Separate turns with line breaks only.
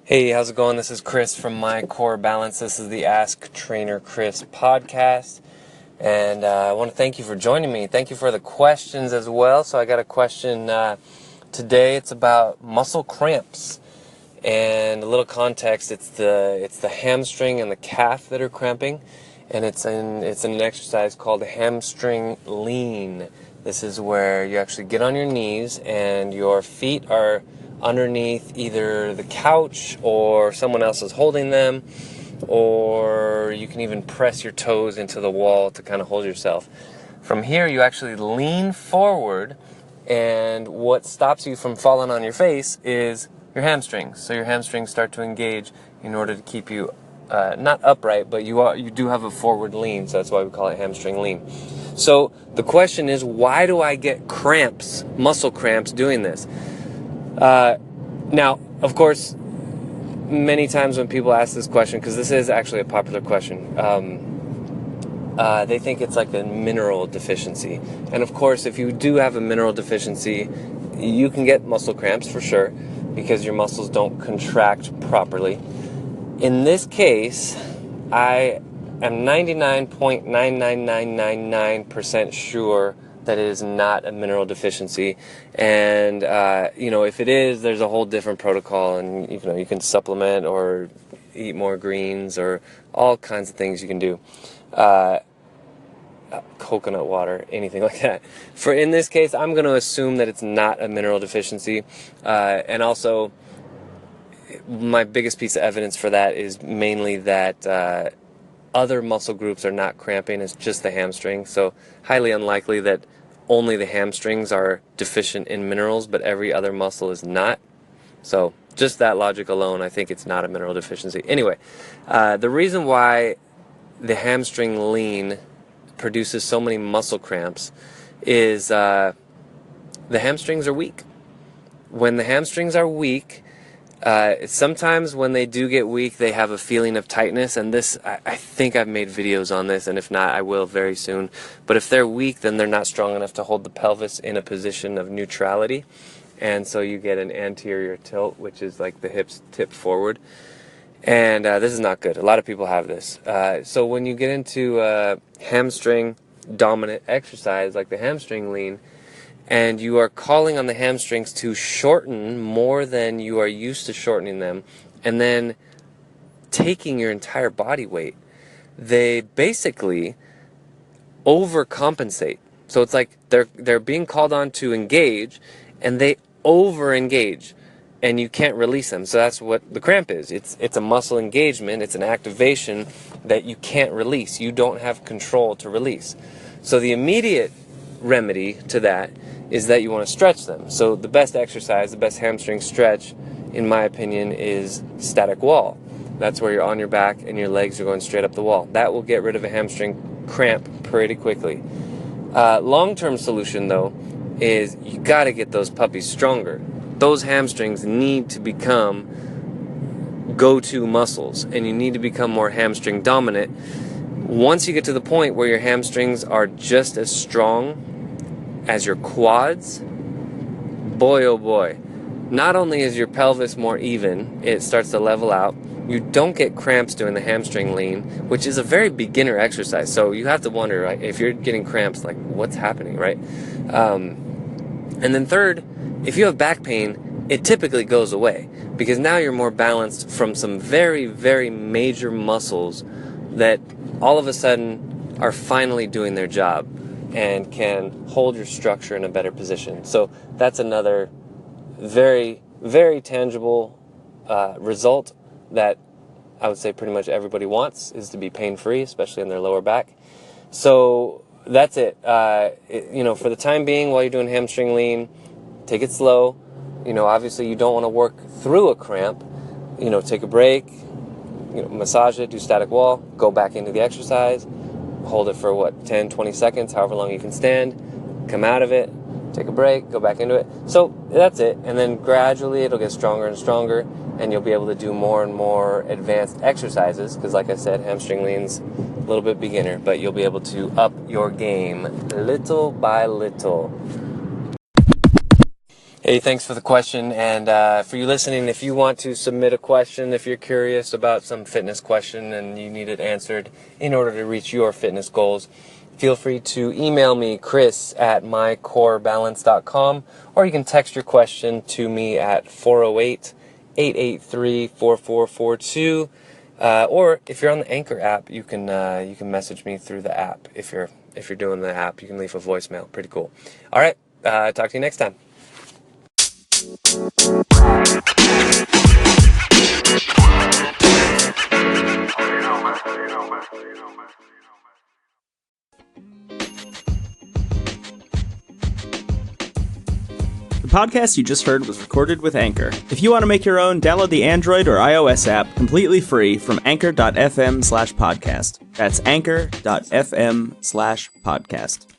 Hey, how's it going? This is Chris from My Core Balance. This is the Ask Trainer Chris podcast. And I want to thank you for joining me. Thank you for the questions as well. So I got a question today. It's about muscle cramps. And a little context, it's the hamstring and the calf that are cramping. And it's in an exercise called the hamstring lien. This is where you actually get on your knees and your feet are underneath either the couch or someone else is holding them, or you can even press your toes into the wall to kind of hold yourself. From here, you actually lean forward, and what stops you from falling on your face is your hamstrings. So your hamstrings start to engage in order to keep you not upright, but you do have a forward lean, so that's why we call it hamstring lean. So the question is, why do I get cramps, muscle cramps, doing this? Now, of course, many times when people ask this question, because this is actually a popular question, they think it's like a mineral deficiency. And of course, if you do have a mineral deficiency, you can get muscle cramps for sure, because your muscles don't contract properly. In this case, I am 99.99999% sure that it is not a mineral deficiency, and if it is, there's a whole different protocol, and you can supplement or eat more greens or all kinds of things you can do, coconut water, anything like that. In this case, I'm going to assume that it's not a mineral deficiency, and also my biggest piece of evidence for that is mainly that other muscle groups are not cramping. It's just the hamstring, so highly unlikely that only the hamstrings are deficient in minerals, but every other muscle is not. So just that logic alone, I think it's not a mineral deficiency. Anyway, the reason why the hamstring lean produces so many muscle cramps is the hamstrings are weak. When the hamstrings are weak, sometimes when they do get weak, they have a feeling of tightness, and this, I think I've made videos on this, and if not, I will very soon. But if they're weak, then they're not strong enough to hold the pelvis in a position of neutrality, and so you get an anterior tilt, which is like the hips tip forward, and this is not good. A lot of people have this. So when you get into hamstring dominant exercise like the hamstring lean, and you are calling on the hamstrings to shorten more than you are used to shortening them, and then taking your entire body weight, they basically overcompensate. So it's like they're being called on to engage, and they over-engage, and you can't release them. So that's what the cramp is. It's a muscle engagement. It's an activation that you can't release. You don't have control to release. So the immediate remedy to that is that you want to stretch them. So the best exercise, the best hamstring stretch, in my opinion, is static wall. That's where you're on your back and your legs are going straight up the wall. That will get rid of a hamstring cramp pretty quickly. Long-term solution, though, is you got to get those puppies stronger. Those hamstrings need to become go-to muscles, and you need to become more hamstring dominant. Once you get to the point where your hamstrings are just as strong as your quads, boy oh boy, not only is your pelvis more even, it starts to level out. You don't get cramps doing the hamstring lean, which is a very beginner exercise. So you have to wonder, right, if you're getting cramps, like what's happening, right? And then third, if you have back pain, it typically goes away because now you're more balanced from some very, very major muscles that all of a sudden are finally doing their job and can hold your structure in a better position. So that's another very, very tangible result that I would say pretty much everybody wants, is to be pain-free, especially in their lower back. So that's it. For the time being, while you're doing hamstring lean, take it slow. Obviously you don't want to work through a cramp. Take a break, massage it, do static wall, go back into the exercise, hold it for 10, 20 seconds, however long you can stand, come out of it, take a break, go back into it. So that's it. And then gradually it'll get stronger and stronger, and you'll be able to do more and more advanced exercises, because like I said, hamstring lean's a little bit beginner, but you'll be able to up your game little by little. Hey, thanks for the question. And for you listening, if you want to submit a question, if you're curious about some fitness question and you need it answered in order to reach your fitness goals, feel free to email me, chris@mycorebalance.com, or you can text your question to me at 408-883-4442. Or if you're on the Anchor app, you can message me through the app. If you're doing the app, you can leave a voicemail. Pretty cool. All right, talk to you next time.
The podcast you just heard was recorded with Anchor. If you want to make your own, download the Android or iOS app completely free from anchor.fm/podcast. That's anchor.fm/podcast.